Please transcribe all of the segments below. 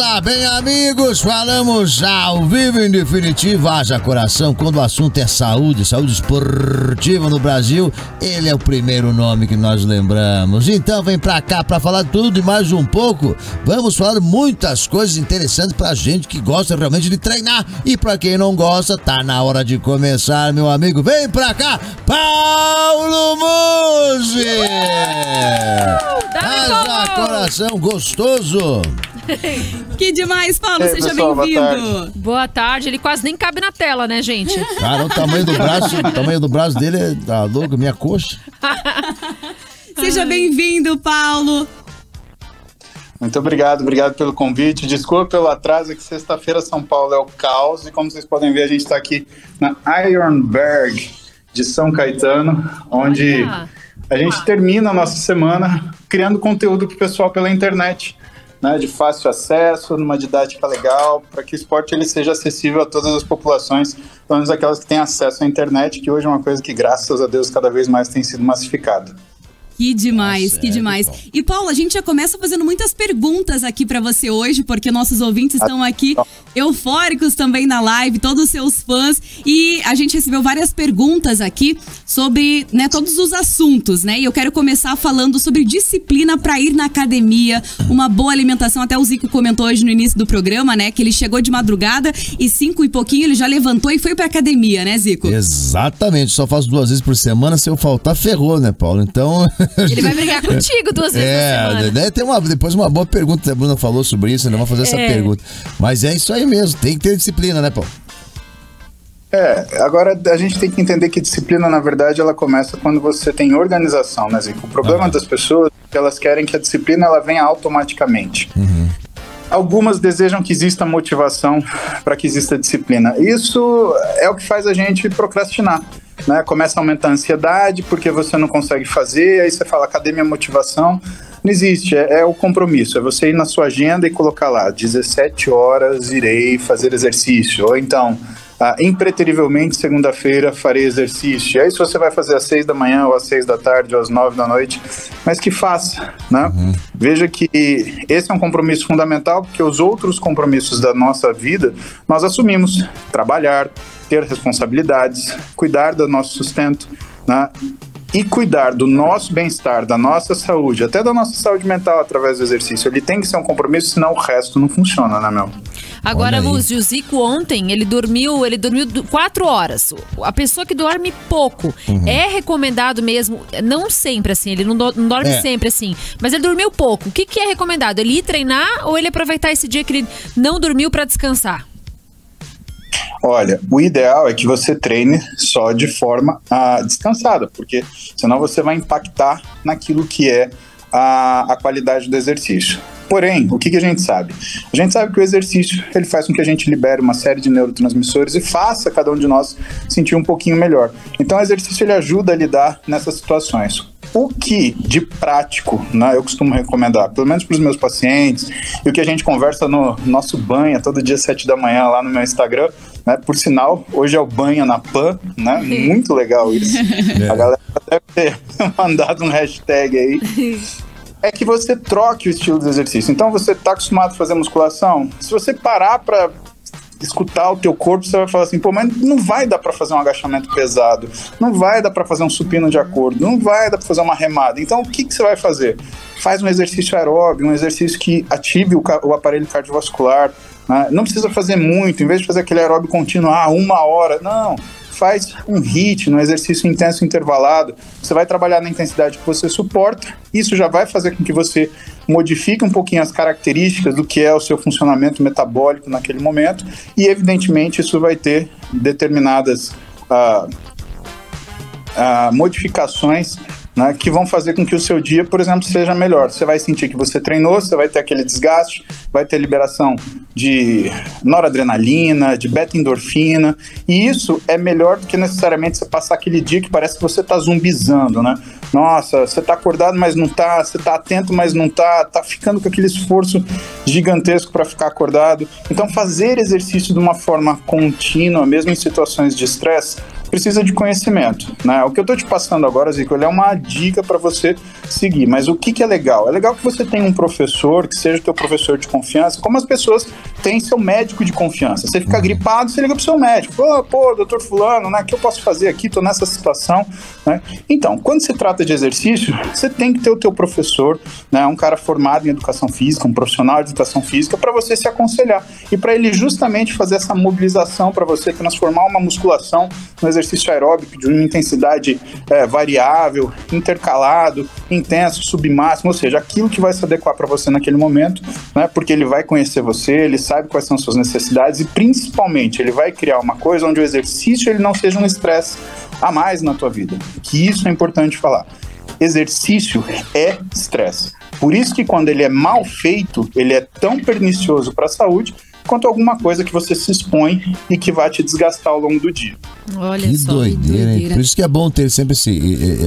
lá, bem amigos, falamos ao vivo em definitivo, haja coração, quando o assunto é saúde esportiva no Brasil, ele é o primeiro nome que nós lembramos. Então vem pra cá pra falar tudo e mais um pouco. Vamos falar muitas coisas interessantes pra gente que gosta realmente de treinar, e pra quem não gosta, tá na hora de começar, meu amigo. Vem pra cá, Paulo Musi! Haja coração gostoso! Que demais, Paulo, seja bem-vindo. Boa tarde, ele quase nem cabe na tela, né, gente? Cara, o tamanho do braço dele é tá louco, minha coxa. Seja bem-vindo, Paulo. Muito obrigado pelo convite. Desculpa pelo atraso, que sexta-feira São Paulo é o caos, e como vocês podem ver, a gente está aqui na Ironberg de São Caetano, onde a gente termina a nossa semana criando conteúdo para o pessoal pela internet, né, de fácil acesso, numa didática legal, para que o esporte ele seja acessível a todas as populações, pelo menos aquelas que têm acesso à internet, que hoje é uma coisa que, graças a Deus, cada vez mais tem sido massificada. Que demais, que demais. E, Paulo, a gente já começa fazendo muitas perguntas aqui pra você hoje, porque nossos ouvintes estão aqui eufóricos também na live, todos os seus fãs. E a gente recebeu várias perguntas aqui sobre, né, todos os assuntos, né? E eu quero começar falando sobre disciplina pra ir na academia, uma boa alimentação. Até o Zico comentou hoje no início do programa, né, que ele chegou de madrugada e 5 e pouquinho ele já levantou e foi pra academia, né, Zico? Exatamente, só faço 2 vezes por semana, se eu faltar, ferrou, né, Paulo? Então... Ele vai brigar contigo 2 vezes por semana. Deve ter depois uma boa pergunta, a Bruna falou sobre isso, né? Vamos fazer essa pergunta. Mas é isso aí mesmo, tem que ter disciplina, né, Paulo? Agora a gente tem que entender que disciplina, na verdade, ela começa quando você tem organização, né, Zico? O problema das pessoas é que elas querem que a disciplina ela venha automaticamente. Algumas desejam que exista motivação para que exista disciplina. Isso é o que faz a gente procrastinar, né? Começa a aumentar a ansiedade porque você não consegue fazer, aí você fala, cadê minha motivação? Não existe, é o compromisso, é você ir na sua agenda e colocar lá, 17 horas irei fazer exercício, ou então, impreterivelmente segunda-feira farei exercício. E aí se você vai fazer às 6 da manhã, ou às 6 da tarde, ou às 9 da noite, mas que faça, né? Veja que esse é um compromisso fundamental, porque os outros compromissos da nossa vida, nós assumimos, trabalhar, ter responsabilidades, cuidar do nosso sustento, né? E cuidar do nosso bem-estar, da nossa saúde, até da nossa saúde mental através do exercício. Ele tem que ser um compromisso, senão o resto não funciona, né, meu? Agora, Muzi, o Zico ontem, ele dormiu 4 horas. A pessoa que dorme pouco, é recomendado mesmo, não sempre assim, ele não dorme sempre assim, mas ele dormiu pouco. O que é recomendado? Ele ir treinar ou ele aproveitar esse dia que ele não dormiu para descansar? Olha, o ideal é que você treine só de forma descansada, porque senão você vai impactar naquilo que é a qualidade do exercício. Porém, o que a gente sabe? A gente sabe que o exercício ele faz com que a gente libere uma série de neurotransmissores e faça cada um de nós sentir um pouquinho melhor. Então o exercício ele ajuda a lidar nessas situações. O que de prático, né, eu costumo recomendar, pelo menos para os meus pacientes, e o que a gente conversa no nosso banha todo dia 7 da manhã lá no meu Instagram, né, por sinal, hoje é o banha na PAN, né, muito legal isso. A galera deve ter mandado um hashtag aí. É que você troque o estilo do exercício. Então você está acostumado a fazer musculação, se você parar para escutar o teu corpo, você vai falar assim, pô, mas não vai dar para fazer um agachamento pesado, não vai dar para fazer um supino de acordo, não vai dar para fazer uma remada. Então o que você vai fazer? Faz um exercício aeróbio, um exercício que ative o aparelho cardiovascular, né? Não precisa fazer muito, em vez de fazer aquele aeróbio contínuo, 1 hora, não. Faz um HIIT, um exercício intenso intervalado, você vai trabalhar na intensidade que você suporta, isso já vai fazer com que você modifique um pouquinho as características do que é o seu funcionamento metabólico naquele momento, e evidentemente isso vai ter determinadas modificações, né, que vão fazer com que o seu dia, por exemplo, seja melhor. Você vai sentir que você treinou, você vai ter aquele desgaste, vai ter liberação de noradrenalina, de beta-endorfina, e isso é melhor do que necessariamente você passar aquele dia que parece que você está zumbizando, né? Nossa, você está acordado, mas não está, você está atento, mas não está, está ficando com aquele esforço gigantesco para ficar acordado. Então, fazer exercício de uma forma contínua, mesmo em situações de estresse, precisa de conhecimento, né? O que eu tô te passando agora, Zico, ele é uma dica para você seguir, mas o que é legal? É legal que você tenha um professor, que seja teu professor de confiança, como as pessoas têm seu médico de confiança. Você fica gripado, você liga pro seu médico, fala, pô, doutor fulano, né, o que eu posso fazer aqui? Tô nessa situação, né? Então, quando se trata de exercício, você tem que ter o teu professor, né, um cara formado em educação física, um profissional de educação física, para você se aconselhar e para ele justamente fazer essa mobilização para você transformar uma musculação no exercício aeróbico de uma intensidade variável, intercalado, intenso, submáximo, ou seja, aquilo que vai se adequar para você naquele momento, né, porque ele vai conhecer você, ele sabe quais são as suas necessidades e principalmente ele vai criar uma coisa onde o exercício ele não seja um estresse a mais na tua vida, que isso é importante falar. Exercício é estresse. Por isso que quando ele é mal feito, ele é tão pernicioso para a saúde quanto alguma coisa que você se expõe e que vai te desgastar ao longo do dia. Olha que só, doideira, hein? Por isso que é bom ter sempre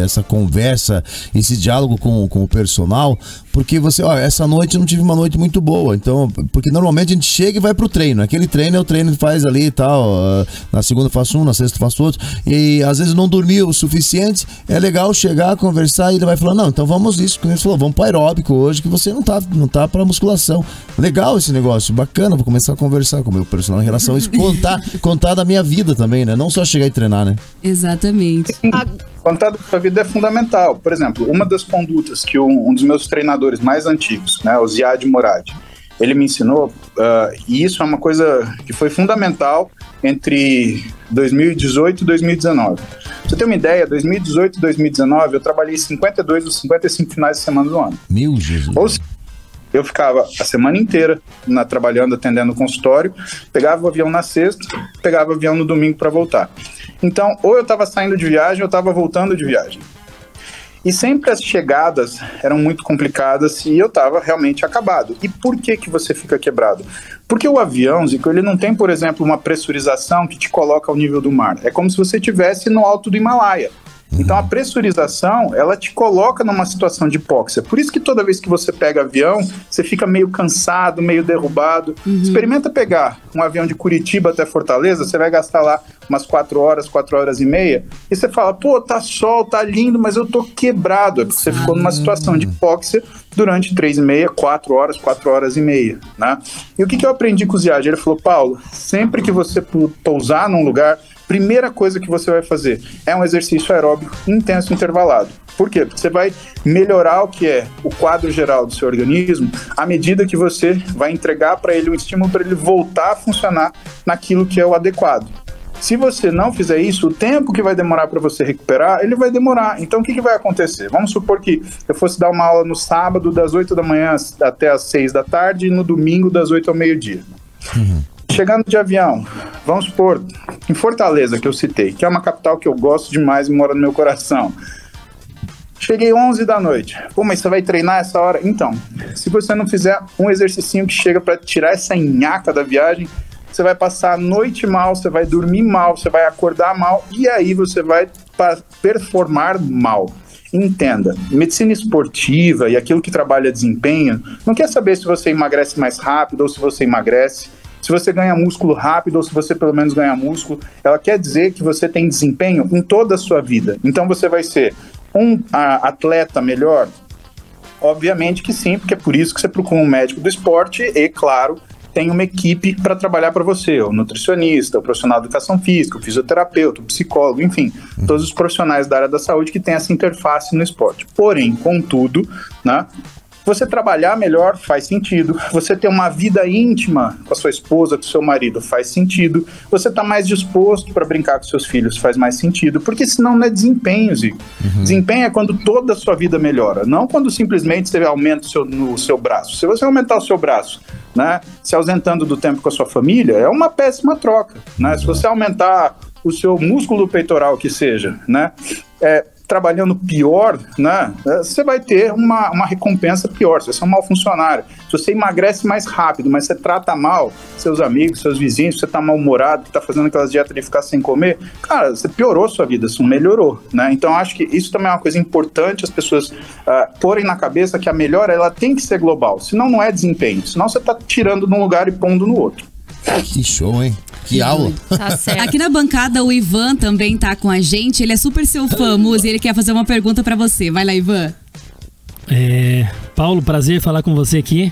essa conversa, esse diálogo com o personal, porque você, essa noite eu não tive uma noite muito boa, então, porque normalmente a gente chega e vai pro treino, aquele treino é o treino que faz ali e tal, na segunda faço um, na sexta faço outro, e às vezes não dormiu o suficiente, é legal chegar, conversar e ele vai falar, não, então vamos isso, como ele falou, vamos pro aeróbico hoje, que você não tá pra musculação. Legal esse negócio, bacana, vou começar a conversar com o meu personal em relação a isso, contar da minha vida também, né, não só chegar e treinar, né? Exatamente. Contar da sua vida é fundamental. Por exemplo, uma das condutas que um dos meus treinadores mais antigos, né, o Ziad Morad, ele me ensinou, e isso é uma coisa que foi fundamental entre 2018 e 2019. Pra você ter uma ideia, 2018 e 2019 eu trabalhei 52 dos 55 finais de semana do ano. Meu Jesus. Ou seja, eu ficava a semana inteira trabalhando, atendendo o consultório, pegava o avião na sexta, pegava o avião no domingo para voltar. Então, ou eu estava saindo de viagem, ou eu estava voltando de viagem. E sempre as chegadas eram muito complicadas e eu estava realmente acabado. E por que você fica quebrado? Porque o avião, Zico, ele não tem, por exemplo, uma pressurização que te coloca ao nível do mar. É como se você estivesse no alto do Himalaia. Então a pressurização, ela te coloca numa situação de hipóxia. Por isso que toda vez que você pega avião, você fica meio cansado, meio derrubado. Experimenta pegar um avião de Curitiba até Fortaleza, você vai gastar lá umas 4 horas e meia, e você fala, pô, tá sol, tá lindo, mas eu tô quebrado. É porque você ficou numa situação de hipóxia durante 3,5, 4 horas e meia, né? E o que eu aprendi com o Ziad? Ele falou, Paulo, sempre que você pousar num lugar, primeira coisa que você vai fazer é um exercício aeróbico intenso intervalado. Por quê? Porque você vai melhorar o que é o quadro geral do seu organismo à medida que você vai entregar para ele um estímulo para ele voltar a funcionar naquilo que é o adequado. Se você não fizer isso, o tempo que vai demorar para você recuperar, ele vai demorar. Então, o que vai acontecer? Vamos supor que eu fosse dar uma aula no sábado das 8 da manhã até as 6 da tarde e no domingo das 8 ao meio-dia. Chegando de avião, vamos supor, em Fortaleza, que eu citei, que é uma capital que eu gosto demais e mora no meu coração. Cheguei 11 da noite. Pô, mas você vai treinar essa hora? Então, se você não fizer um exercício que chega para tirar essa nhaca da viagem, você vai passar a noite mal, você vai dormir mal, você vai acordar mal e aí você vai performar mal. Entenda, medicina esportiva e aquilo que trabalha desempenho não quer saber se você emagrece mais rápido ou se você emagrece, se você ganha músculo rápido ou se você pelo menos ganha músculo. Ela quer dizer que você tem desempenho em toda a sua vida. Então você vai ser um atleta melhor? Obviamente que sim, porque é por isso que você procura um médico do esporte e, claro, tem uma equipe para trabalhar para você, o nutricionista, o profissional de educação física, o fisioterapeuta, o psicólogo, enfim, todos os profissionais da área da saúde que têm essa interface no esporte. Porém, contudo, né, você trabalhar melhor faz sentido, você ter uma vida íntima com a sua esposa, com o seu marido faz sentido, você tá mais disposto para brincar com seus filhos faz mais sentido, porque senão não é desempenho, Zico. Desempenho é quando toda a sua vida melhora, não quando simplesmente você aumenta o seu braço. Se você aumentar o seu braço, né, se ausentando do tempo com a sua família, é uma péssima troca, né? Se você aumentar o seu músculo peitoral, que seja, né, trabalhando pior, né, você vai ter uma recompensa pior, se você é um mau funcionário. Se você emagrece mais rápido, mas você trata mal seus amigos, seus vizinhos, você está mal-humorado, está fazendo aquelas dietas de ficar sem comer, cara, você piorou sua vida, você não melhorou, né? Então, acho que isso também é uma coisa importante as pessoas porem na cabeça que a melhora, ela tem que ser global, senão não é desempenho, senão você está tirando de um lugar e pondo no outro. Que show, hein? Que aula. Tá certo. Aqui na bancada o Ivan também tá com a gente. Ele é super seu fã, Muzi, e ele quer fazer uma pergunta pra você. Vai lá, Ivan. Paulo, prazer falar com você aqui.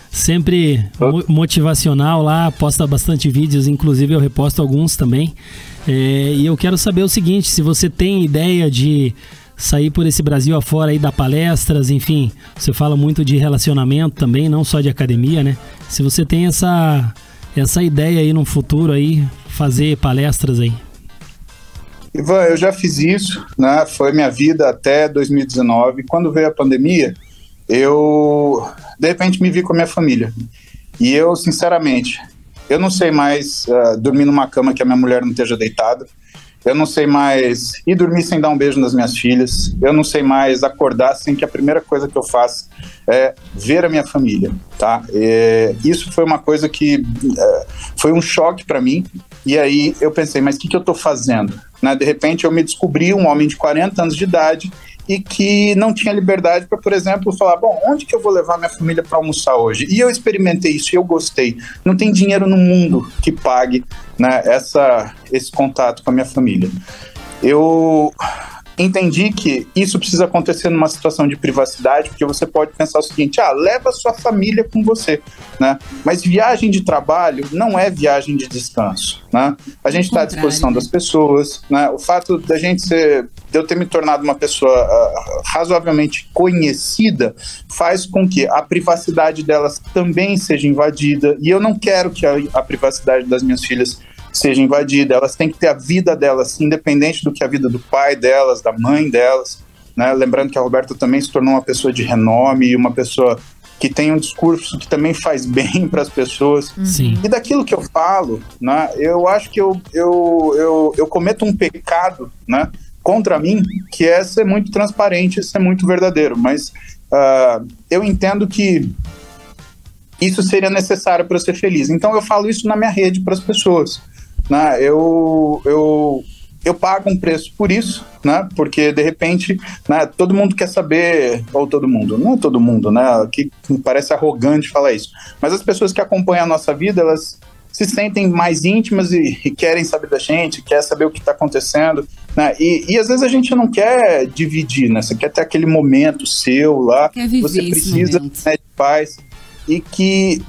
Sempre motivacional lá, posta bastante vídeos, inclusive eu reposto alguns também. E eu quero saber o seguinte, se você tem ideia de sair por esse Brasil afora aí, dar palestras, enfim, você fala muito de relacionamento também, não só de academia, né? Se você tem essa ideia aí no futuro aí, fazer palestras aí. Ivan, eu já fiz isso, né? Foi minha vida até 2019. Quando veio a pandemia, eu de repente me vi com a minha família. E eu, sinceramente, eu não sei mais dormir numa cama que a minha mulher não esteja deitada. Eu não sei mais ir dormir sem dar um beijo nas minhas filhas. Eu não sei mais acordar sem que a primeira coisa que eu faça é ver a minha família, tá? Isso foi uma coisa que foi um choque para mim. E aí eu pensei, mas o que eu tô fazendo? Né? De repente eu me descobri um homem de 40 anos de idade e que não tinha liberdade para, por exemplo, falar, bom, onde que eu vou levar minha família para almoçar hoje? E eu experimentei isso e eu gostei. Não tem dinheiro no mundo que pague, né, esse contato com a minha família. Eu entendi que isso precisa acontecer numa situação de privacidade, porque você pode pensar o seguinte, leva a sua família com você, né? Mas viagem de trabalho não é viagem de descanso, né? A gente está à disposição das pessoas, né? O fato de eu ter me tornado uma pessoa razoavelmente conhecida faz com que a privacidade delas também seja invadida, e eu não quero que a privacidade das minhas filhas seja invadida. Elas têm que ter a vida delas, independente do que a vida do pai delas, da mãe delas, né? Lembrando que a Roberta também se tornou uma pessoa de renome e uma pessoa que tem um discurso que também faz bem para as pessoas. Sim. E daquilo que eu falo, né, eu acho que eu cometo um pecado, né, contra mim, que é ser muito transparente, ser muito verdadeiro, mas eu entendo que isso seria necessário para ser feliz. Então eu falo isso na minha rede para as pessoas, né? Eu pago um preço por isso, né? Porque de repente, né, todo mundo quer saber, ou todo mundo, não todo mundo, né? Que parece arrogante falar isso, mas as pessoas que acompanham a nossa vida, elas se sentem mais íntimas e querem saber da gente, quer saber o que está acontecendo, né? E às vezes a gente não quer dividir, né? Você quer ter aquele momento seu lá, você precisa, né, de paz, e que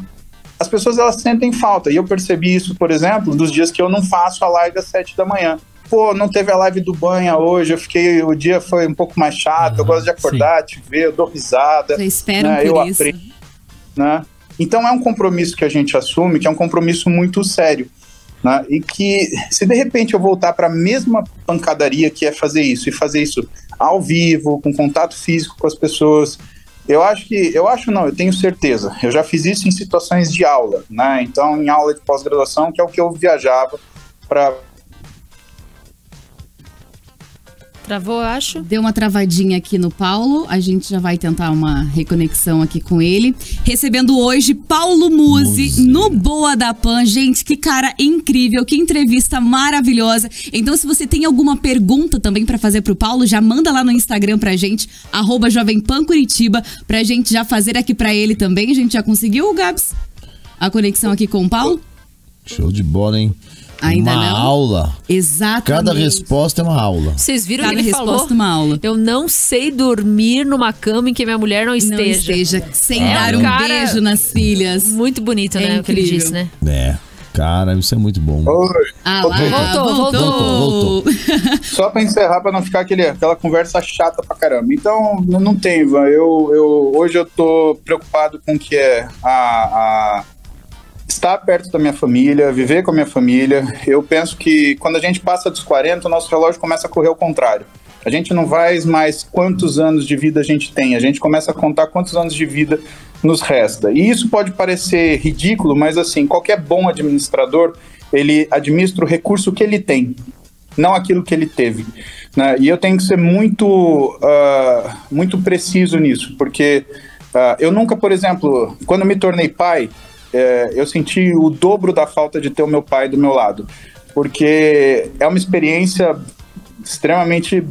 as pessoas, elas sentem falta. E eu percebi isso, por exemplo, dos dias que eu não faço a live às 7 da manhã. Pô, não teve a live do banho hoje, o dia foi um pouco mais chato, eu gosto de acordar, te ver, eu dou risada. Já esperam, né, por eu isso. aprendo, né? Então é um compromisso que a gente assume, que é um compromisso muito sério, né? E que se de repente eu voltar para a mesma pancadaria que é fazer isso, e fazer isso ao vivo, com contato físico com as pessoas, eu tenho certeza, eu já fiz isso em situações de aula, né? Então em aula de pós-graduação, que é o que eu viajava para... Travou, eu acho. Deu uma travadinha aqui no Paulo. A gente já vai tentar uma reconexão aqui com ele. Recebendo hoje Paulo Muzi no Boa da Pan. Gente, que cara incrível, que entrevista maravilhosa. Então, se você tem alguma pergunta também pra fazer pro Paulo, já manda lá no Instagram pra gente, @JovemPanCuritiba, pra gente já fazer aqui pra ele também. A gente já conseguiu, Gabs? A conexão aqui com o Paulo? Show de bola, hein? Ainda uma não? aula. Exatamente. Cada resposta é uma aula. Vocês viram Cada que ele resposta falou? uma aula. Eu não sei dormir numa cama em que minha mulher não esteja. Não esteja sem É dar um um cara beijo nas filhas. Muito bonito, né? É O que ele incrível. disse, né? É, cara, isso é muito bom. Oi. Ah lá, Voltou. Só para encerrar, para não ficar aquela conversa chata pra caramba. Então, não tem, Ivan. Hoje eu tô preocupado com o que é estar perto da minha família, viver com a minha família. Eu penso que quando a gente passa dos 40, o nosso relógio começa a correr ao contrário. A gente não vai mais quantos anos de vida a gente tem, a gente começa a contar quantos anos de vida nos resta. E isso pode parecer ridículo, mas assim, qualquer bom administrador, ele administra o recurso que ele tem, não aquilo que ele teve, né? E eu tenho que ser muito preciso nisso, porque eu nunca, por exemplo, quando eu me tornei pai, eu senti o dobro da falta de ter o meu pai do meu lado, porque é uma experiência extremamente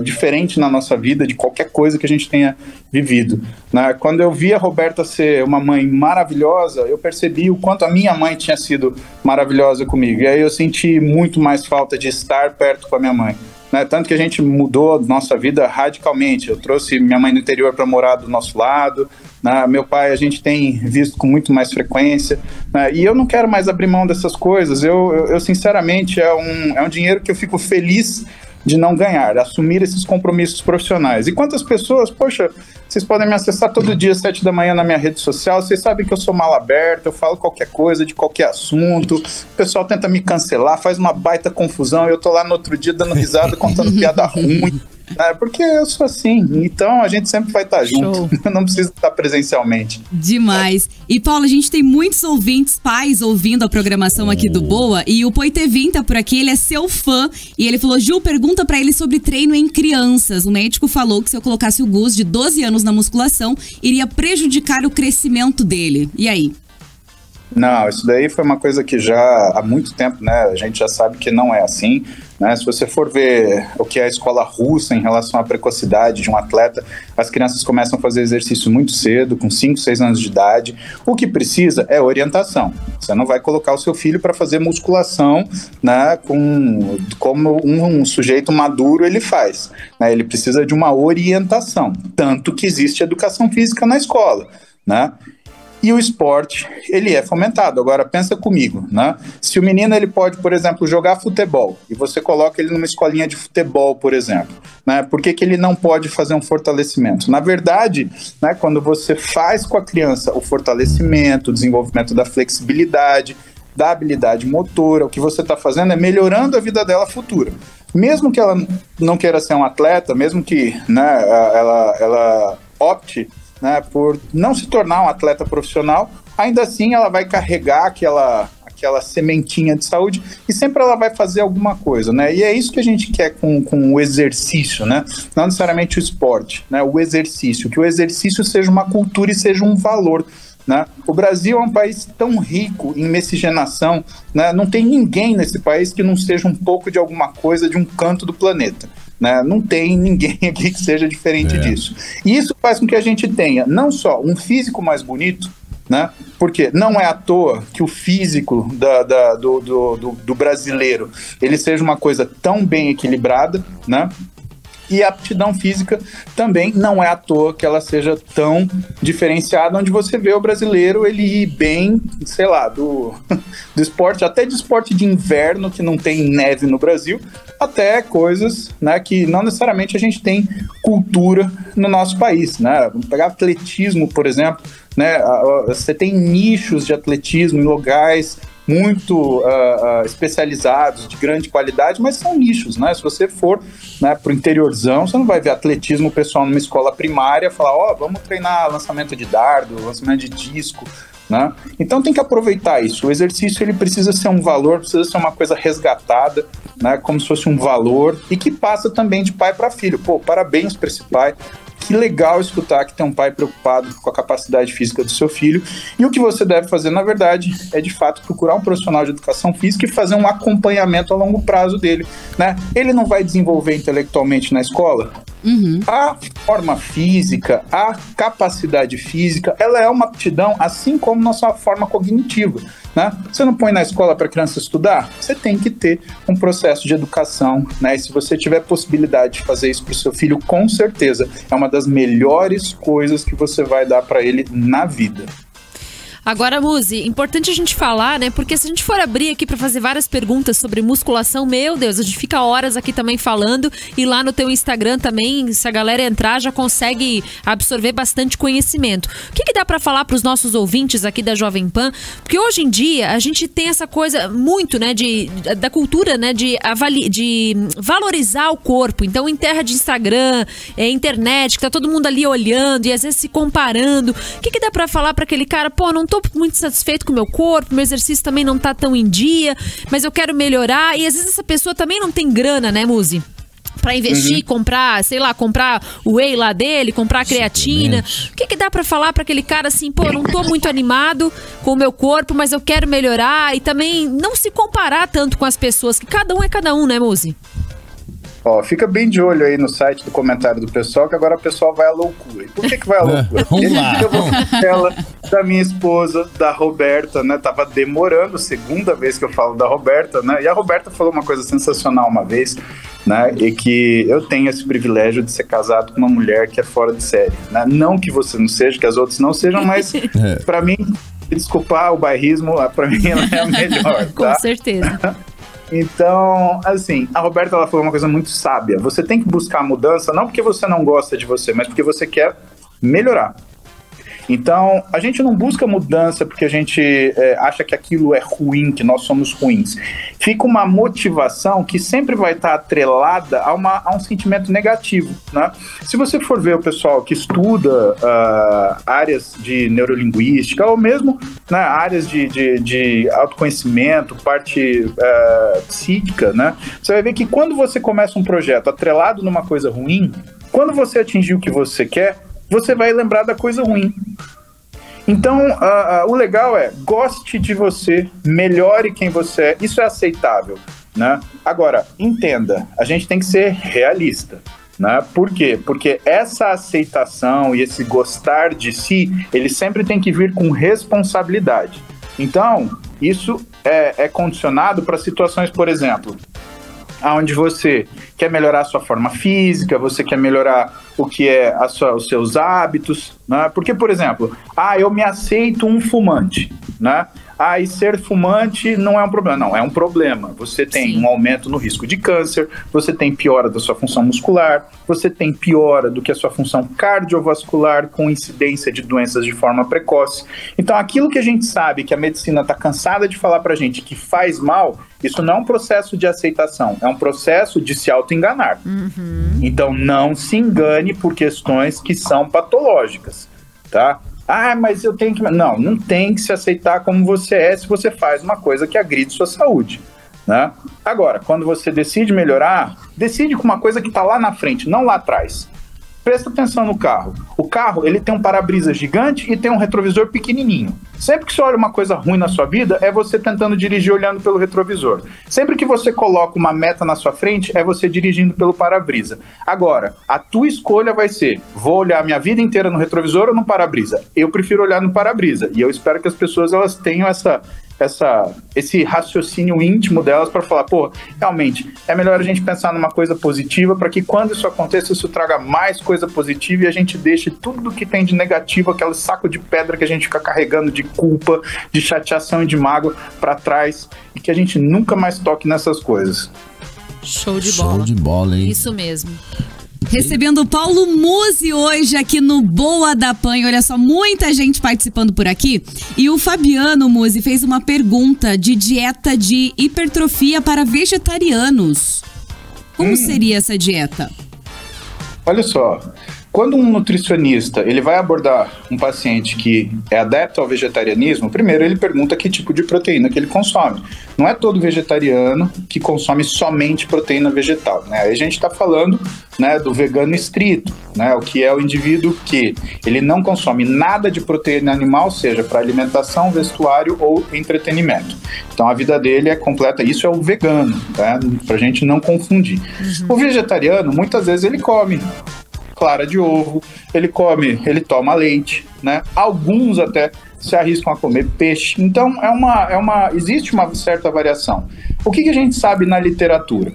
diferente na nossa vida de qualquer coisa que a gente tenha vivido, né? Quando eu vi a Roberta ser uma mãe maravilhosa, eu percebi o quanto a minha mãe tinha sido maravilhosa comigo. E aí eu senti muito mais falta de estar perto com a minha mãe, né? Tanto que a gente mudou nossa vida radicalmente. Eu trouxe minha mãe do interior para morar do nosso lado, né? Meu pai a gente tem visto com muito mais frequência, né? E eu não quero mais abrir mão dessas coisas. Eu sinceramente, é um dinheiro que eu fico feliz de não ganhar, assumir esses compromissos profissionais. E quantas pessoas, poxa, vocês podem me acessar todo dia às 7 da manhã na minha rede social, vocês sabem que eu sou mal aberto, eu falo qualquer coisa, de qualquer assunto, o pessoal tenta me cancelar, faz uma baita confusão, eu tô lá no outro dia dando risada, contando piada ruim, né? Porque eu sou assim, então a gente sempre vai estar junto, não precisa estar presencialmente. Demais. E Paulo, a gente tem muitos ouvintes, pais, ouvindo a programação aqui do Boa, e o Poitevin tá por aqui, ele é seu fã, e ele falou, Ju, pergunta pra ele sobre treino em crianças. O médico falou que se eu colocasse o Gus de 12 anos na musculação, iria prejudicar o crescimento dele. E aí? Não, isso daí foi uma coisa que já há muito tempo, né, a gente já sabe que não é assim, né? Se você for ver o que é a escola russa em relação à precocidade de um atleta, as crianças começam a fazer exercício muito cedo, com 5, 6 anos de idade. O que precisa é orientação. Você não vai colocar o seu filho para fazer musculação, né, como um sujeito maduro ele faz, né? Ele precisa de uma orientação, tanto que existe educação física na escola, né? E o esporte, ele é fomentado. Agora, pensa comigo, né? Se o menino ele pode, por exemplo, jogar futebol, e você coloca ele numa escolinha de futebol, por exemplo, né? Por que ele não pode fazer um fortalecimento? Na verdade, né, quando você faz com a criança o fortalecimento, o desenvolvimento da flexibilidade, da habilidade motora, o que você está fazendo é melhorando a vida dela futura. Mesmo que ela não queira ser um atleta, mesmo que, né, ela opte, né, por não se tornar um atleta profissional, ainda assim ela vai carregar aquela sementinha de saúde e sempre ela vai fazer alguma coisa, né? E é isso que a gente quer com o exercício, né? Não necessariamente o esporte, né? O exercício, que o exercício seja uma cultura e seja um valor, né? O Brasil é um país tão rico em miscigenação, né? Não tem ninguém nesse país que não seja um pouco de alguma coisa de um canto do planeta, né? Não tem ninguém aqui que seja diferente disso. E isso faz com que a gente tenha não só um físico mais bonito, né? Porque não é à toa que o físico do brasileiro ele seja uma coisa tão bem equilibrada, né? E a aptidão física também não é à toa que ela seja tão diferenciada, onde você vê o brasileiro ele ir bem, sei lá, do esporte, até de esporte de inverno, que não tem neve no Brasil, até coisas, né, que não necessariamente a gente tem cultura no nosso país, né? Vamos pegar atletismo, por exemplo, né? Você tem nichos de atletismo em lugares muito especializados, de grande qualidade, mas são nichos, né? Se você for, né, para o interiorzão, você não vai ver atletismo, o pessoal numa escola primária falar, vamos treinar lançamento de dardo, lançamento de disco, né? Então tem que aproveitar isso. O exercício ele precisa ser um valor, precisa ser uma coisa resgatada, né, como se fosse um valor e que passa também de pai para filho. Pô, parabéns para esse pai. Que legal escutar que tem um pai preocupado com a capacidade física do seu filho. E o que você deve fazer, na verdade, é de fato procurar um profissional de educação física e fazer um acompanhamento a longo prazo dele, né? Ele não vai desenvolver intelectualmente na escola? A forma física, a capacidade física, ela é uma aptidão, assim como nossa forma cognitiva, né? Você não põe na escola para a criança estudar? Você tem que ter um processo de educação, né? E se você tiver possibilidade de fazer isso para o seu filho, com certeza é uma das melhores coisas que você vai dar para ele na vida. Agora, Muzi, importante a gente falar, né? Porque se a gente for abrir aqui pra fazer várias perguntas sobre musculação, meu Deus, a gente fica horas aqui também falando. E lá no teu Instagram também, se a galera entrar, já consegue absorver bastante conhecimento. O que dá pra falar pros nossos ouvintes aqui da Jovem Pan? Porque hoje em dia a gente tem essa coisa muito, né, da cultura, né, de valorizar o corpo. Então, em terra de Instagram, internet, que tá todo mundo ali olhando e às vezes se comparando. O que dá pra falar pra aquele cara, pô, não tô muito satisfeito com o meu corpo, meu exercício também não tá tão em dia, mas eu quero melhorar. E às vezes essa pessoa também não tem grana, né, Muzi? Pra investir, comprar, sei lá, comprar o whey lá dele, comprar a creatina. O que dá pra falar pra aquele cara assim, pô, eu não tô muito animado com o meu corpo, mas eu quero melhorar. E também não se comparar tanto com as pessoas, que cada um é cada um, né, Muzi? Ó, fica bem de olho aí no site do comentário do pessoal, que agora o pessoal vai à loucura. E por que vai à loucura? Vamos lá. Eu vou falar da minha esposa, da Roberta, né? Tava demorando, segunda vez que eu falo da Roberta, né? E a Roberta falou uma coisa sensacional uma vez, né? E que eu tenho esse privilégio de ser casado com uma mulher que é fora de série, né? Não que você não seja, que as outras não sejam, mas pra mim, desculpar o bairrismo, pra mim ela é a melhor, tá? Com certeza. Então, assim, a Roberta ela falou uma coisa muito sábia. Você tem que buscar a mudança não porque você não gosta de você, mas porque você quer melhorar. Então, a gente não busca mudança porque a gente acha que aquilo é ruim, que nós somos ruins. Fica uma motivação que sempre vai estar atrelada a um sentimento negativo, né? Se você for ver o pessoal que estuda áreas de neurolinguística ou mesmo, né, áreas de autoconhecimento, parte psíquica, né? Você vai ver que quando você começa um projeto atrelado numa coisa ruim, quando você atingir o que você quer, você vai lembrar da coisa ruim. Então, o legal é, goste de você, melhore quem você é, isso é aceitável, né? Agora, entenda, a gente tem que ser realista, né? Por quê? Porque essa aceitação e esse gostar de si, ele sempre tem que vir com responsabilidade. Então, isso é condicionado para situações, por exemplo, onde você quer melhorar a sua forma física, você quer melhorar o que é os seus hábitos, né? Porque, por exemplo, eu me aceito um fumante, né? E ser fumante não é um problema. Não, é um problema. Você tem um aumento no risco de câncer, você tem piora da sua função muscular, você tem piora do que a sua função cardiovascular com incidência de doenças de forma precoce. Então, aquilo que a gente sabe que a medicina está cansada de falar pra gente que faz mal, isso não é um processo de aceitação, é um processo de se auto-enganar. Então, não se engane por questões que são patológicas, tá? Mas eu tenho que... Não tem que se aceitar como você é se você faz uma coisa que agride sua saúde, né? Agora, quando você decide melhorar, decide com uma coisa que está lá na frente, não lá atrás. Presta atenção no carro. O carro, ele tem um para-brisa gigante e tem um retrovisor pequenininho. Sempre que você olha uma coisa ruim na sua vida, é você tentando dirigir olhando pelo retrovisor. Sempre que você coloca uma meta na sua frente, é você dirigindo pelo para-brisa. Agora, a tua escolha vai ser, vou olhar a minha vida inteira no retrovisor ou no para-brisa? Eu prefiro olhar no para-brisa. E eu espero que as pessoas elas tenham esse raciocínio íntimo delas para falar, realmente, é melhor a gente pensar numa coisa positiva para que quando isso aconteça, isso traga mais coisa positiva e a gente deixe tudo que tem de negativo, aquele saco de pedra que a gente fica carregando de culpa, de chateação e de mágoa para trás e que a gente nunca mais toque nessas coisas. Show de bola. Show de bola, hein? Isso mesmo. Recebendo o Paulo Musi hoje aqui no Boa da Pan. Olha só, muita gente participando por aqui. E o Fabiano Musi fez uma pergunta de dieta de hipertrofia para vegetarianos. Como seria essa dieta? Olha só, quando um nutricionista ele vai abordar um paciente que é adepto ao vegetarianismo, primeiro ele pergunta que tipo de proteína que ele consome. Não é todo vegetariano que consome somente proteína vegetal, né? Aí a gente está falando, né, do vegano estrito, né, o que é o indivíduo que ele não consome nada de proteína animal, seja para alimentação, vestuário ou entretenimento. Então a vida dele é completa, isso é o vegano, tá? Para a gente não confundir. O vegetariano, muitas vezes ele come clara de ovo, ele toma leite, né? Alguns até se arriscam a comer peixe. Então existe uma certa variação. O que a gente sabe na literatura?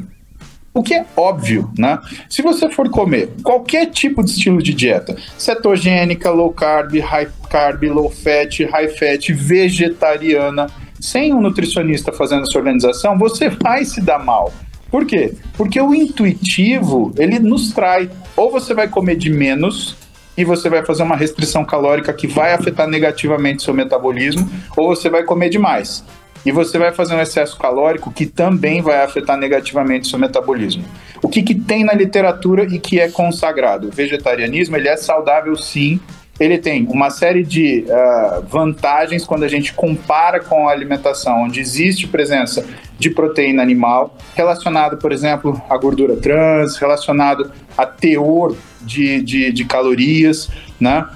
O que é óbvio, né? Se você for comer qualquer tipo de estilo de dieta, cetogênica, low carb, high carb, low fat, high fat, vegetariana, sem um nutricionista fazendo essa organização, você vai se dar mal. Por quê? Porque o intuitivo, ele nos trai. Ou você vai comer de menos e você vai fazer uma restrição calórica que vai afetar negativamente seu metabolismo, ou você vai comer demais. E você vai fazer um excesso calórico que também vai afetar negativamente seu metabolismo. O que tem na literatura e que é consagrado? O vegetarianismo, ele é saudável sim, ele tem uma série de vantagens quando a gente compara com a alimentação, onde existe presença de proteína animal, relacionado, por exemplo, à gordura trans, relacionado a teor de calorias, né?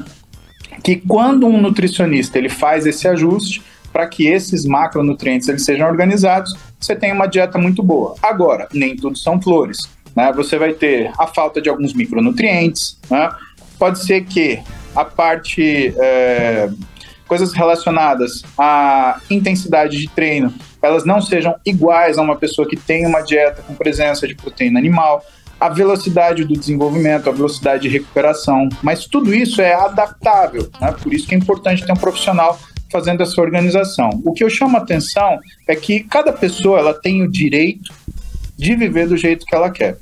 Que quando um nutricionista ele faz esse ajuste, para que esses macronutrientes eles sejam organizados, você tem uma dieta muito boa. Agora, nem tudo são flores. né? Você vai ter a falta de alguns micronutrientes, né? Pode ser que a parte, coisas relacionadas à intensidade de treino, elas não sejam iguais a uma pessoa que tem uma dieta com presença de proteína animal, a velocidade do desenvolvimento, a velocidade de recuperação, mas tudo isso é adaptável, né? Por isso que é importante ter um profissional fazendo essa organização. O que eu chamo a atenção é que cada pessoa ela tem o direito de viver do jeito que ela quer.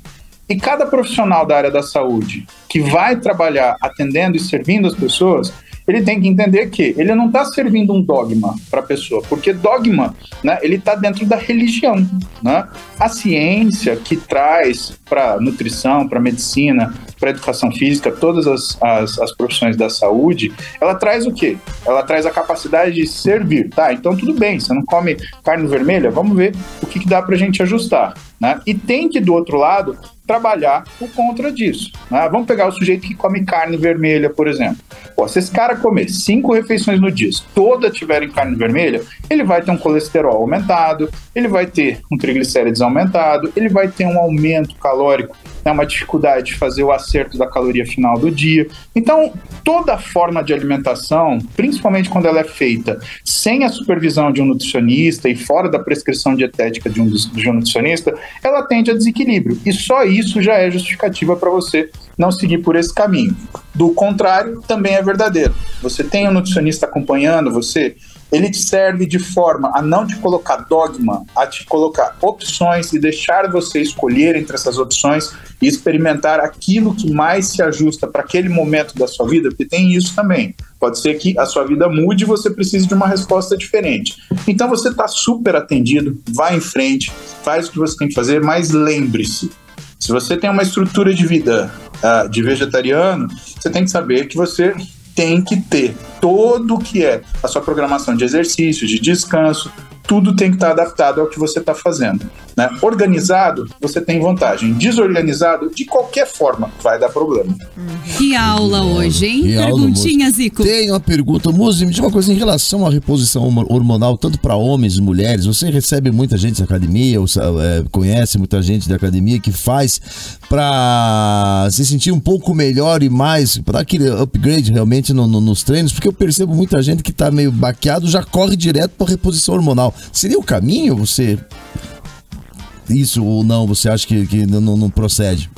E cada profissional da área da saúde que vai trabalhar atendendo e servindo as pessoas, ele tem que entender que ele não está servindo um dogma para a pessoa, porque dogma, né, ele está dentro da religião, né? A ciência que traz para nutrição, para medicina, para educação física, todas as profissões da saúde, ela traz o quê? Ela traz a capacidade de servir, tá? Então tudo bem, você não come carne vermelha, vamos ver o que dá para a gente ajustar, né? E tem que, do outro lado, trabalhar o contra disso, né? Vamos pegar o sujeito que come carne vermelha, por exemplo. Pô, se esse cara comer 5 refeições no dia, todas tiverem carne vermelha, ele vai ter um colesterol aumentado, ele vai ter um triglicérides aumentado, ele vai ter um aumento calórico, né, uma dificuldade de fazer o acerto da caloria final do dia. Então, toda forma de alimentação, principalmente quando ela é feita sem a supervisão de um nutricionista e fora da prescrição dietética de um nutricionista, ela tende a desequilíbrio. E só isso já é justificativa para você não seguir por esse caminho. Do contrário, também é verdadeiro. Você tem um nutricionista acompanhando você, ele te serve de forma a não te colocar dogma, a te colocar opções e deixar você escolher entre essas opções e experimentar aquilo que mais se ajusta para aquele momento da sua vida, porque tem isso também. Pode ser que a sua vida mude e você precise de uma resposta diferente. Então você está super atendido, vai em frente, faz o que você tem que fazer, mas lembre-se, se você tem uma estrutura de vida de vegetariano, você tem que saber que você tem que ter todo o que é a sua programação de exercício, de descanso, tudo tem que estar adaptado ao que você está fazendo, né? Organizado, você tem vantagem. Desorganizado, de qualquer forma, vai dar problema. Que aula hoje, hein? Perguntinha, Zico. Tem uma pergunta. Muzi, me diz uma coisa em relação à reposição hormonal, tanto para homens e mulheres. Você recebe muita gente da academia, ou conhece muita gente da academia que faz para se sentir um pouco melhor e mais, para aquele upgrade realmente nos treinos, porque eu percebo muita gente que está meio baqueado, já corre direto para reposição hormonal. Seria o caminho? Você... Isso ou não? Você acha que não procede?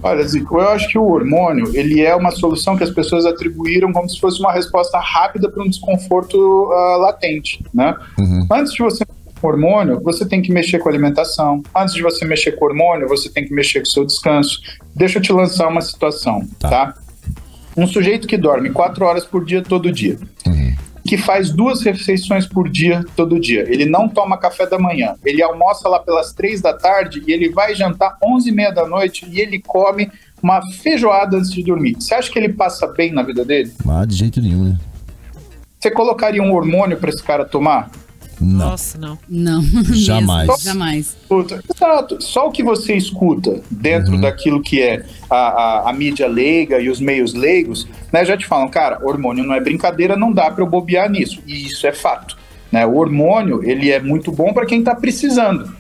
Olha, Zico, eu acho que o hormônio, ele é uma solução que as pessoas atribuíram como se fosse uma resposta rápida para um desconforto latente, né? Antes de você mexer com hormônio, você tem que mexer com a alimentação. Antes de você mexer com hormônio, você tem que mexer com o seu descanso. Deixa eu te lançar uma situação, tá? Um sujeito que dorme 4 horas por dia, todo dia. Que faz 2 refeições por dia, todo dia. Ele não toma café da manhã. Ele almoça lá pelas 3 da tarde e ele vai jantar 11h30 da noite e ele come uma feijoada antes de dormir. Você acha que ele passa bem na vida dele? De jeito nenhum, né? Você colocaria um hormônio para esse cara tomar? Não. Nossa, não. Não. Jamais. Jamais. Exato. Só o que você escuta dentro daquilo que é a mídia leiga e os meios leigos, né, já te falam, cara, hormônio não é brincadeira, não dá para eu bobear nisso. E isso é fato, né? O hormônio, ele é muito bom para quem está precisando.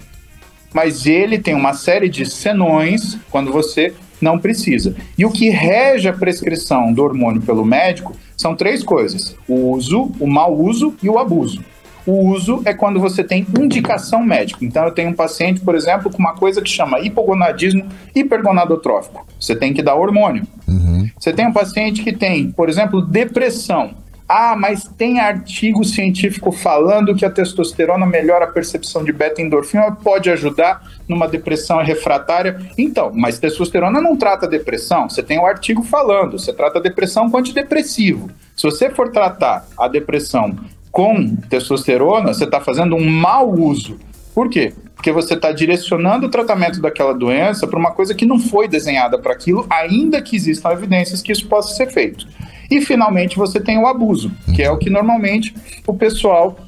Mas ele tem uma série de senões quando você não precisa. E o que rege a prescrição do hormônio pelo médico são 3 coisas: o uso, o mau uso e o abuso. O uso é quando você tem indicação médica. Então, eu tenho um paciente, por exemplo, com uma coisa que chama hipogonadismo hipergonadotrófico. Você tem que dar hormônio. Você tem um paciente que tem, por exemplo, depressão. Mas tem artigo científico falando que a testosterona melhora a percepção de beta-endorfina e pode ajudar numa depressão refratária. Então, mas testosterona não trata depressão. Você tem um artigo falando, você trata a depressão com antidepressivo. Se você for tratar a depressão com testosterona, você está fazendo um mau uso. Por quê? Porque você está direcionando o tratamento daquela doença para uma coisa que não foi desenhada para aquilo, ainda que existam evidências que isso possa ser feito. E, finalmente, você tem o abuso, que é o que normalmente o pessoal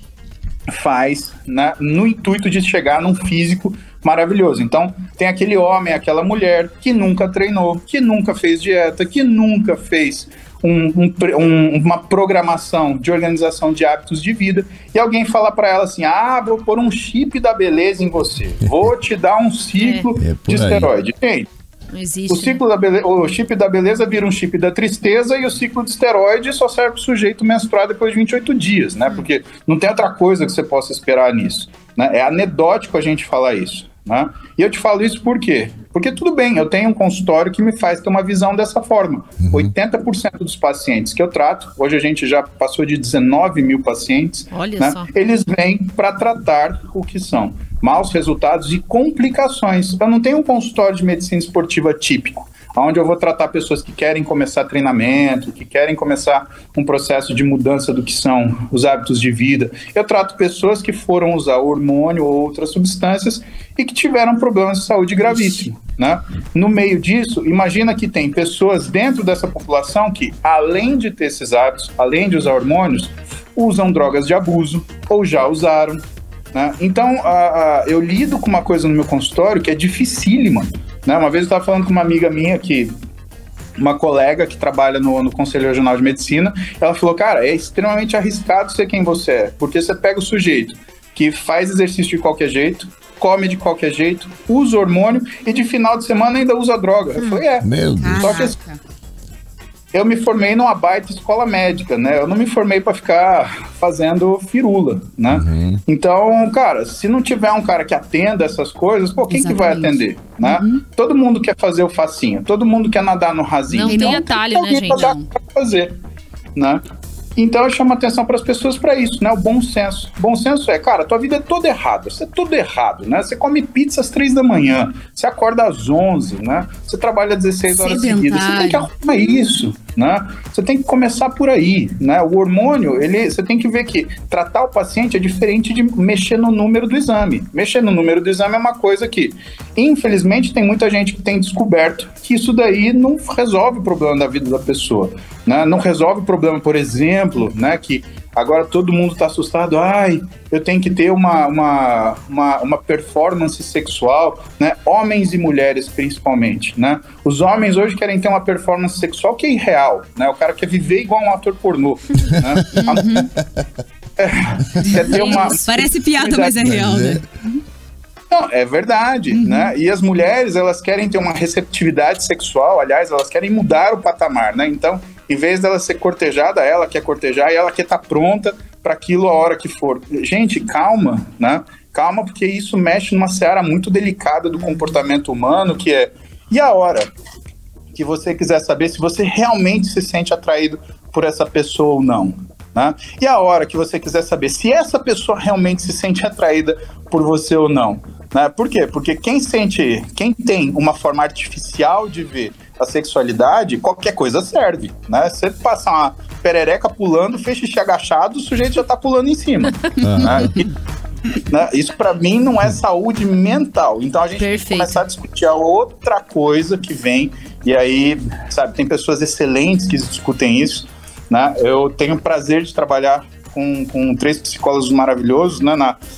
faz, né, no intuito de chegar num físico maravilhoso. Então, tem aquele homem, aquela mulher que nunca treinou, que nunca fez dieta, que nunca fez uma programação de organização de hábitos de vida e alguém falar para ela assim, vou pôr um chip da beleza em você, vou te dar um ciclo de esteroide. Gente, não existe, o chip da beleza vira um chip da tristeza e o ciclo de esteroide só serve para o sujeito menstruar depois de 28 dias, né? Porque não tem outra coisa que você possa esperar nisso, né? É anedótico a gente falar isso, né? E eu te falo isso por quê? Porque tudo bem, eu tenho um consultório que me faz ter uma visão dessa forma. 80% dos pacientes que eu trato, hoje a gente já passou de 19 mil pacientes, né? Eles vêm para tratar o que são maus resultados e complicações. Eu não tenho um consultório de medicina esportiva típico, onde eu vou tratar pessoas que querem começar treinamento, que querem começar um processo de mudança do que são os hábitos de vida. Eu trato pessoas que foram usar hormônio ou outras substâncias e que tiveram problemas de saúde gravíssimos, né? No meio disso, imagina que tem pessoas dentro dessa população que, além de ter esses hábitos, além de usar hormônios, usam drogas de abuso ou já usaram, né? Então, eu lido com uma coisa no meu consultório que é dificílima, né? Uma vez eu estava falando com uma amiga minha, uma colega que trabalha no Conselho Regional de Medicina, ela falou, cara, é extremamente arriscado ser quem você é, porque você pega o sujeito que faz exercício de qualquer jeito, come de qualquer jeito, usa hormônio e de final de semana ainda usa droga. Eu falei, Meu Deus. Só que eu me formei numa baita escola médica, né? Eu não me formei para ficar fazendo firula, né? Então, cara, se não tiver um cara que atenda essas coisas, quem que vai atender, né? Todo mundo quer fazer o facinho, todo mundo quer nadar no rasinho. Não tem atalho, né, gente? Pra fazer, né? Então eu chamo a atenção para as pessoas para isso, né? O bom senso. Bom senso é, cara, tua vida é toda errada, você é tudo errado, né? Você come pizza às 3 da manhã, você acorda às 11, né? Você trabalha 16 horas seguidas, você tem que arrumar isso, né? Você tem que começar por aí, né? O hormônio, você tem que ver que tratar o paciente é diferente de mexer no número do exame. Mexer no número do exame é uma coisa que, infelizmente, tem muita gente que tem descoberto que isso daí não resolve o problema da vida da pessoa, né? Não resolve o problema, por exemplo, né? Que agora todo mundo está assustado, eu tenho que ter uma performance sexual, né? Homens e mulheres principalmente, né? Os homens hoje querem ter uma performance sexual que é irreal, né? O cara quer viver igual um ator pornô, né? Quer ter parece piada, mas é real, né? Não, é verdade, né? E as mulheres, elas querem ter uma receptividade sexual, aliás, elas querem mudar o patamar, né? Então, em vez dela ser cortejada, ela quer cortejar e ela quer estar pronta para aquilo a hora que for. Gente, calma, né? Calma, porque isso mexe numa seara muito delicada do comportamento humano, que é... E a hora que você quiser saber se você realmente se sente atraído por essa pessoa ou não, né? E a hora que você quiser saber se essa pessoa realmente se sente atraída por você ou não, né? Por quê? Porque quem tem uma forma artificial de ver a sexualidade, qualquer coisa serve, né? Você passa uma perereca pulando, fez xixi agachado, o sujeito já tá pulando em cima. Né? Isso para mim não é saúde mental. Então a gente tem que começar a discutir a outra coisa que vem, e aí, sabe, tem pessoas excelentes que discutem isso, né? Eu tenho o prazer de trabalhar com 3 psicólogos maravilhosos, né,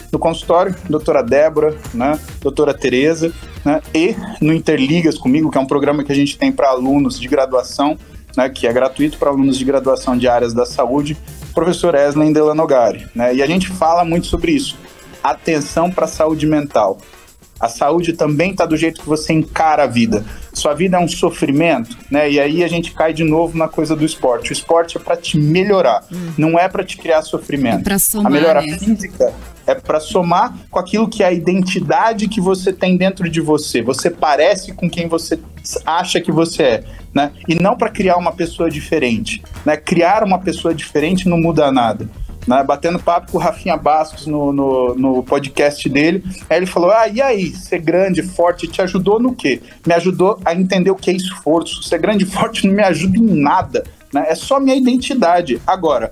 no consultório, doutora Débora, né, doutora Tereza, né, e no Interligas comigo, que é um programa que a gente tem para alunos de graduação, né, que é gratuito para alunos de graduação de áreas da saúde, professor Eslen Delanogari, né, e a gente fala muito sobre isso, atenção para a saúde mental. A saúde também está do jeito que você encara a vida. Sua vida é um sofrimento, né? E aí a gente cai de novo na coisa do esporte. O esporte é para te melhorar, não é para te criar sofrimento. É para somar, a melhora física é para somar com aquilo que é a identidade que você tem dentro de você. Você parece com quem você acha que você é, né? E não para criar uma pessoa diferente, né? Criar uma pessoa diferente não muda nada. Né, batendo papo com o Rafinha Bastos no podcast dele, aí ele falou, e aí, ser grande, forte, te ajudou no quê? Me ajudou a entender o que é esforço. Ser grande e forte não me ajuda em nada, né? É só minha identidade. Agora,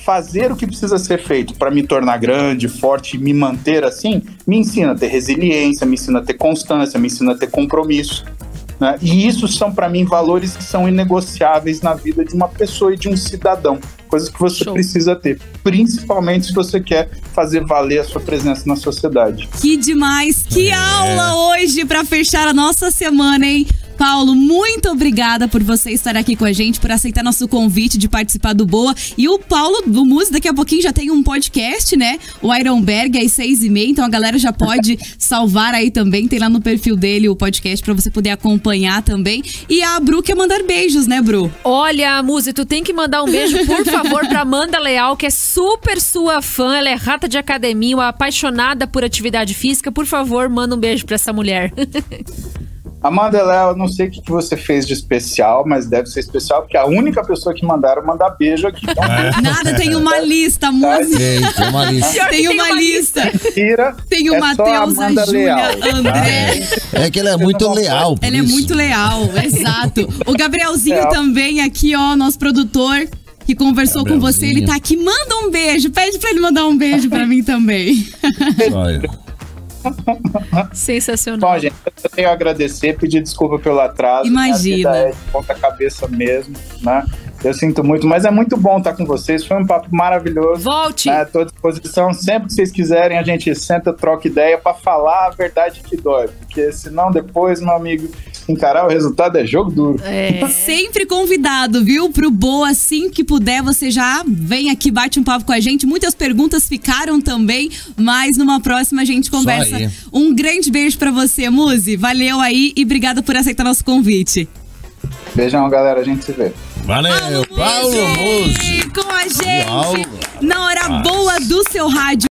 fazer o que precisa ser feito para me tornar grande, forte e me manter assim, me ensina a ter resiliência, me ensina a ter constância, me ensina a ter compromisso. Né? E isso são, para mim, valores que são inegociáveis na vida de uma pessoa e de um cidadão. Coisas que você precisa ter, principalmente se você quer fazer valer a sua presença na sociedade. Que demais! Que aula hoje para fechar a nossa semana, hein? Paulo, muito obrigada por você estar aqui com a gente, por aceitar nosso convite de participar do Boa. E o Paulo do Muse, daqui a pouquinho já tem um podcast, né? O Ironberg, às 6h30, então a galera já pode salvar aí também. Tem lá no perfil dele o podcast pra você poder acompanhar também. E a Bru quer mandar beijos, né, Bru? Olha, Muse, tu tem que mandar um beijo, por favor, pra Amanda Leal, que é super sua fã. Ela é rata de academia, uma apaixonada por atividade física. Por favor, manda um beijo pra essa mulher. Amanda Leal, eu não sei o que você fez de especial, mas deve ser especial, porque a única pessoa que mandaram mandar beijo aqui. Nada, tem uma lista, Muse. Tem uma lista. Tem uma lista. Tira, Tem o Matheus, a Júlia, André. É que ele é muito leal. Ele é muito leal, exato. O Gabrielzinho também aqui, ó, nosso produtor, que conversou com você, ele tá aqui. Manda um beijo, pede pra ele mandar um beijo pra mim também. Olha. Sensacional. Bom, gente, eu tenho a agradecer, pedir desculpa pelo atraso. Imagina. Minha vida é de ponta cabeça mesmo, né? Eu sinto muito, mas é muito bom estar com vocês. Foi um papo maravilhoso. Volte! Né? Tô à disposição. Sempre que vocês quiserem, a gente senta, troca ideia pra falar a verdade que dói. Porque senão depois, meu amigo, encarar o resultado é jogo duro. Sempre convidado, viu? Pro Boa, assim que puder, você já vem aqui, bate um papo com a gente. Muitas perguntas ficaram também, mas numa próxima a gente conversa. Um grande beijo pra você, Muse. Valeu aí e obrigada por aceitar nosso convite. Beijão, galera. A gente se vê. Valeu, Paulo Muse. Com a gente, na hora boa do seu rádio.